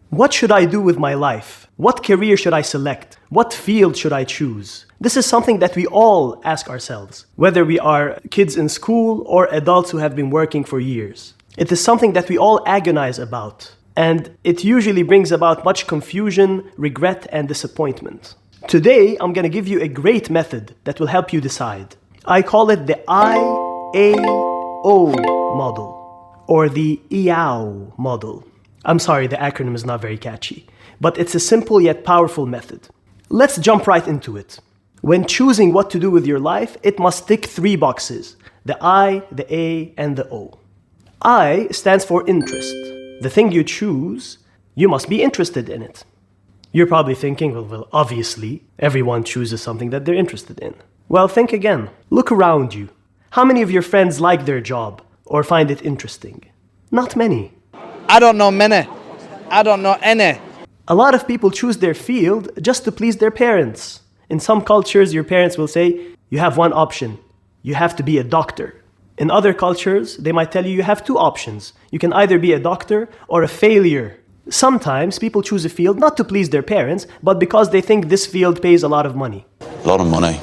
What should I do with my life? What career should I select? What field should I choose? This is something that we all ask ourselves, whether we are kids in school or adults who have been working for years. It is something that we all agonize about, and it usually brings about much confusion, regret, and disappointment. Today, I'm going to give you a great method that will help you decide. I call it the IAO model, or the IAO model. I'm sorry, the acronym is not very catchy, but it's a simple yet powerful method. Let's jump right into it. When choosing what to do with your life, it must tick 3 boxes: the I, the A, and the O. I stands for interest. The thing you choose, you must be interested in it. You're probably thinking, well, obviously, everyone chooses something that they're interested in. Well, think again. Look around you. How many of your friends like their job or find it interesting? Not many. I don't know many. I don't know any. A lot of people choose their field just to please their parents. In some cultures, your parents will say, you have one option. You have to be a doctor. In other cultures, they might tell you you have 2 options. You can either be a doctor or a failure. Sometimes people choose a field not to please their parents, but because they think this field pays a lot of money. A lot of money.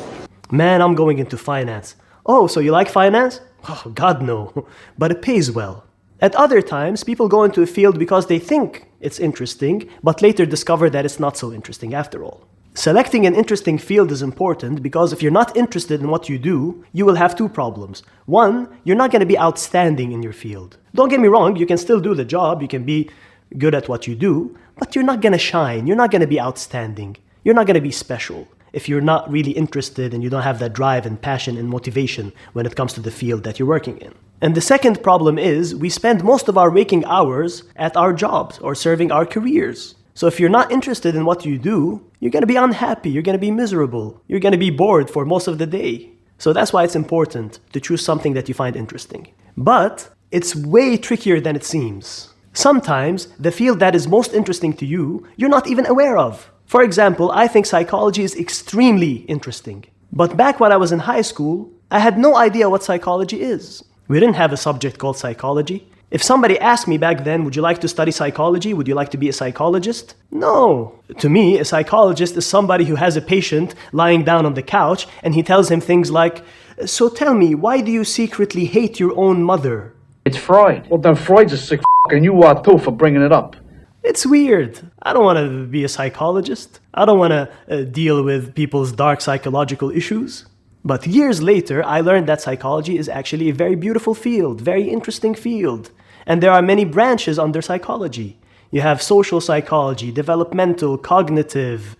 Man, I'm going into finance. Oh, so you like finance? Oh, God, no. But it pays well. At other times, people go into a field because they think it's interesting, but later discover that it's not so interesting after all. Selecting an interesting field is important because if you're not interested in what you do, you will have 2 problems. One, you're not going to be outstanding in your field. Don't get me wrong, you can still do the job, you can be good at what you do, but you're not going to shine, you're not going to be outstanding, you're not going to be special if you're not really interested and you don't have that drive and passion and motivation when it comes to the field that you're working in. And the second problem is we spend most of our waking hours at our jobs or serving our careers. So if you're not interested in what you do, you're going to be unhappy, you're going to be miserable, you're going to be bored for most of the day. So that's why it's important to choose something that you find interesting. But it's way trickier than it seems. Sometimes the field that is most interesting to you, you're not even aware of. For example, I think psychology is extremely interesting. But back when I was in high school, I had no idea what psychology is. We didn't have a subject called psychology. If somebody asked me back then, would you like to study psychology? Would you like to be a psychologist? No. To me, a psychologist is somebody who has a patient lying down on the couch and he tells him things like, so tell me, why do you secretly hate your own mother? It's Freud. Well, then Freud's a sick and you are too for bringing it up. It's weird. I don't want to be a psychologist. I don't want to deal with people's dark psychological issues. But years later, I learned that psychology is actually a very beautiful field, very interesting field. And there are many branches under psychology. You have social psychology, developmental, cognitive,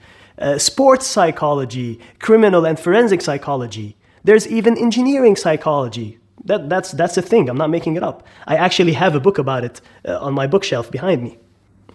sports psychology, criminal and forensic psychology. There's even engineering psychology. That's a thing. I'm not making it up. I actually have a book about it on my bookshelf behind me.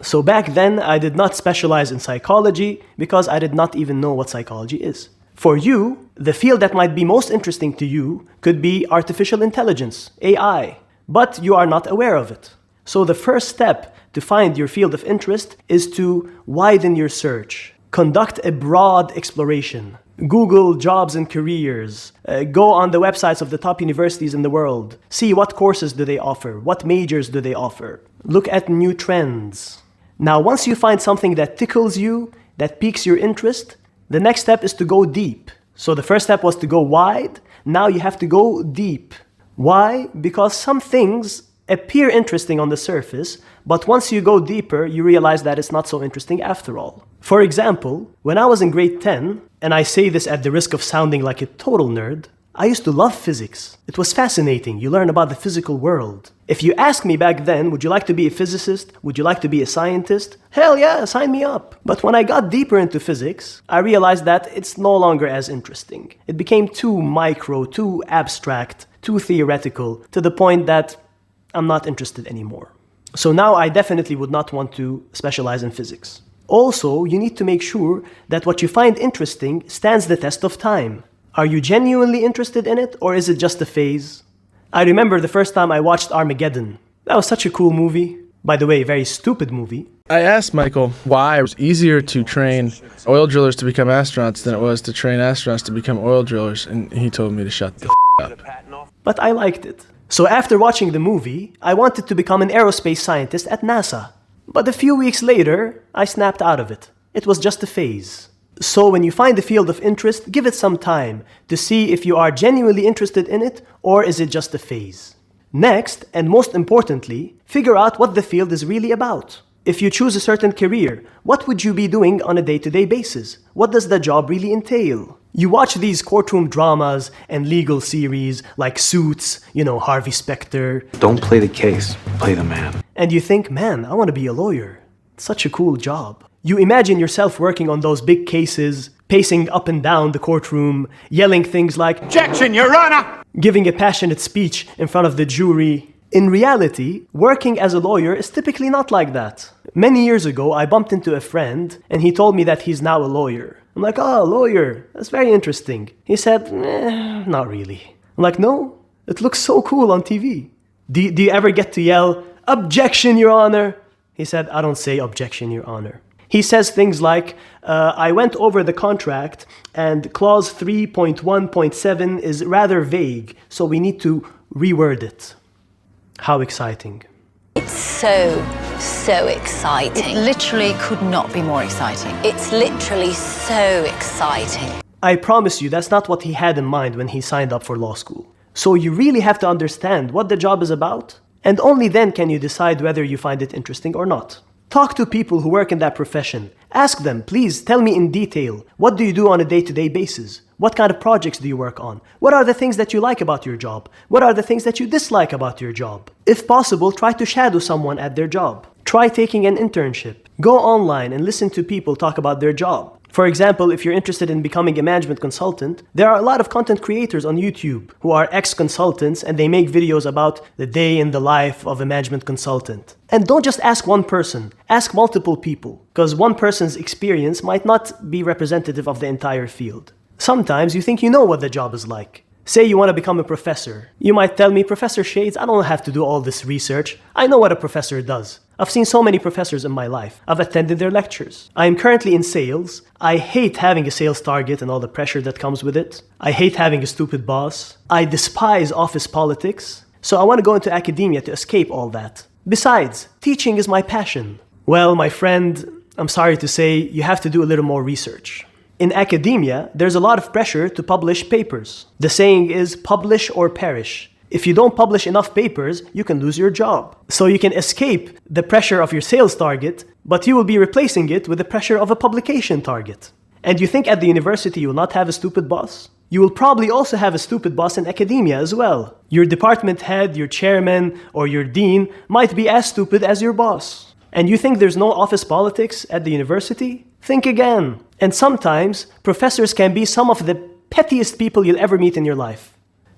So back then, I did not specialize in psychology because I did not even know what psychology is. For you, the field that might be most interesting to you could be artificial intelligence, AI, but you are not aware of it. So the first step to find your field of interest is to widen your search. Conduct a broad exploration. Google jobs and careers. Go on the websites of the top universities in the world. See what courses do they offer, what majors do they offer. Look at new trends. Now, once you find something that tickles you, that piques your interest, the next step is to go deep. So the first step was to go wide. Now you have to go deep. Why? Because some things appear interesting on the surface, but once you go deeper, you realize that it's not so interesting after all. For example, when I was in grade 10, and I say this at the risk of sounding like a total nerd, I used to love physics. It was fascinating. You learn about the physical world. If you asked me back then, would you like to be a physicist? Would you like to be a scientist? Hell yeah, sign me up. But when I got deeper into physics, I realized that it's no longer as interesting. It became too micro, too abstract, too theoretical, to the point that I'm not interested anymore. So now I definitely would not want to specialize in physics. Also, you need to make sure that what you find interesting stands the test of time. Are you genuinely interested in it, or is it just a phase? I remember the first time I watched Armageddon. That was such a cool movie. By the way, very stupid movie. I asked Michael why it was easier to train oil drillers to become astronauts than it was to train astronauts to become oil drillers, and he told me to shut the up. But I liked it. So after watching the movie, I wanted to become an aerospace scientist at NASA. But a few weeks later, I snapped out of it. It was just a phase. So when you find a field of interest, give it some time to see if you are genuinely interested in it or is it just a phase. Next, and most importantly, figure out what the field is really about. If you choose a certain career, what would you be doing on a day-to-day basis? What does the job really entail? You watch these courtroom dramas and legal series like Suits, Harvey Specter. Don't play the case, play the man. And you think, man, I want to be a lawyer. It's such a cool job. You imagine yourself working on those big cases, pacing up and down the courtroom, yelling things like, "Objection, Your Honor!" giving a passionate speech in front of the jury. In reality, working as a lawyer is typically not like that. Many years ago, I bumped into a friend and he told me that he's now a lawyer. I'm like, oh, lawyer, that's very interesting. He said, not really. I'm like, no, it looks so cool on TV. Do you ever get to yell, "Objection, Your Honor"? He said, I don't say objection, Your Honor. He says things like, I went over the contract and clause 3.1.7 is rather vague, so we need to reword it. How exciting. It's so exciting. It literally could not be more exciting. It's literally so exciting. I promise you that's not what he had in mind when he signed up for law school. So you really have to understand what the job is about, and only then can you decide whether you find it interesting or not. Talk to people who work in that profession. Ask them, please tell me in detail, what do you do on a day-to-day basis? What kind of projects do you work on? What are the things that you like about your job? What are the things that you dislike about your job? If possible, try to shadow someone at their job. Try taking an internship. Go online and listen to people talk about their job. For example, if you're interested in becoming a management consultant, there are a lot of content creators on YouTube who are ex-consultants and they make videos about the day in the life of a management consultant. And don't just ask one person, ask multiple people, because one person's experience might not be representative of the entire field. Sometimes you think you know what the job is like. Say you want to become a professor. You might tell me, Professor Shades, I don't have to do all this research. I know what a professor does. I've seen so many professors in my life. I've attended their lectures. I am currently in sales. I hate having a sales target and all the pressure that comes with it. I hate having a stupid boss. I despise office politics. So I want to go into academia to escape all that. Besides, teaching is my passion. Well, my friend, I'm sorry to say, you have to do a little more research. In academia, there's a lot of pressure to publish papers. The saying is, publish or perish. If you don't publish enough papers, you can lose your job. So you can escape the pressure of your sales target, but you will be replacing it with the pressure of a publication target. And you think at the university you will not have a stupid boss? You will probably also have a stupid boss in academia as well. Your department head, your chairman, or your dean might be as stupid as your boss. And you think there's no office politics at the university? Think again. And sometimes, professors can be some of the pettiest people you'll ever meet in your life.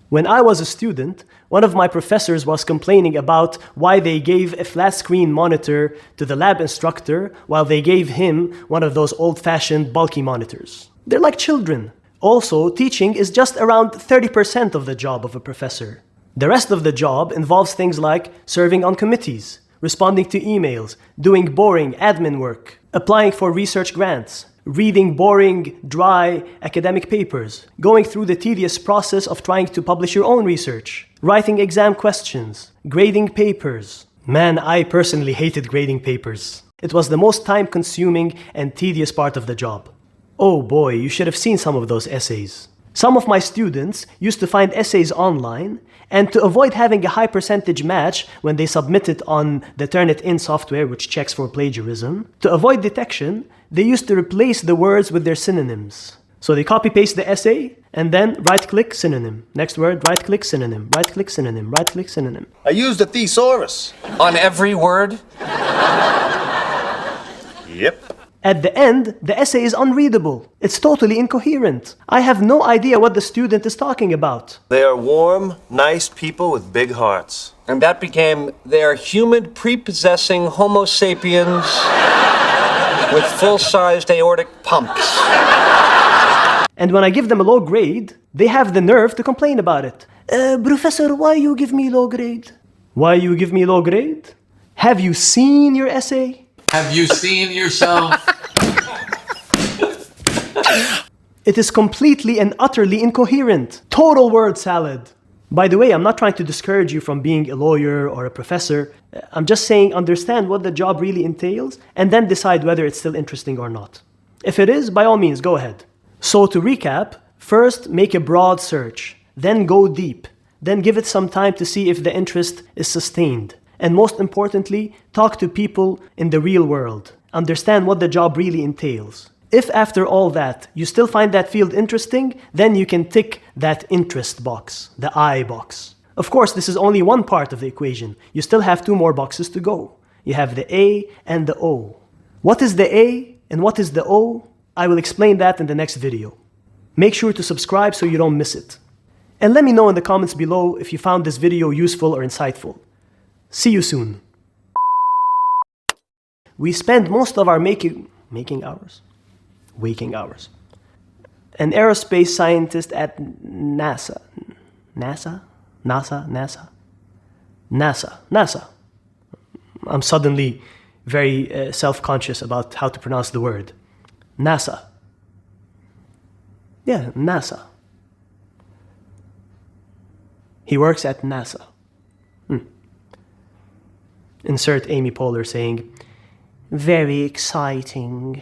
When I was a student, one of my professors was complaining about why they gave a flat-screen monitor to the lab instructor while they gave him one of those old-fashioned bulky monitors. They're like children. Also, teaching is just around 30% of the job of a professor. The rest of the job involves things like serving on committees, responding to emails, doing boring admin work, applying for research grants, reading boring, dry academic papers, going through the tedious process of trying to publish your own research, writing exam questions, grading papers. Man, I personally hated grading papers. It was the most time-consuming and tedious part of the job. Oh boy, you should have seen some of those essays. Some of my students used to find essays online, and to avoid having a high percentage match when they submit it on the Turnitin software, which checks for plagiarism, to avoid detection, they used to replace the words with their synonyms. So they copy-paste the essay, and then right-click synonym. Next word, right-click synonym, right-click synonym, right-click synonym. I used a thesaurus. On every word? Yep. At the end, the essay is unreadable. It's totally incoherent. I have no idea what the student is talking about. They are warm, nice people with big hearts. And that became their humid, prepossessing Homo sapiens with full-sized aortic pumps. And when I give them a low grade, they have the nerve to complain about it. Professor, why you give me low grade? Why you give me low grade? Have you seen your essay? Have you seen yourself? It is completely and utterly incoherent. Total word salad. By the way, I'm not trying to discourage you from being a lawyer or a professor. I'm just saying understand what the job really entails and then decide whether it's still interesting or not. If it is, by all means, go ahead. So to recap, first make a broad search, then go deep, then give it some time to see if the interest is sustained. And most importantly, talk to people in the real world. Understand what the job really entails. If after all that, you still find that field interesting, then you can tick that interest box, the I box. Of course, this is only one part of the equation. You still have 2 more boxes to go. You have the A and the O. What is the A and what is the O? I will explain that in the next video. Make sure to subscribe so you don't miss it. And let me know in the comments below if you found this video useful or insightful. See you soon. We spend most of our waking hours. An aerospace scientist at NASA. I'm suddenly very self-conscious about how to pronounce the word. NASA. Yeah, NASA. He works at NASA. Insert Amy Poehler saying, very exciting.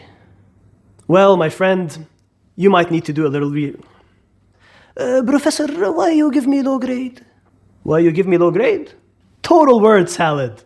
Well, my friend, you might need to do a little Professor, why you give me low grade? Why you give me low grade? Total word salad.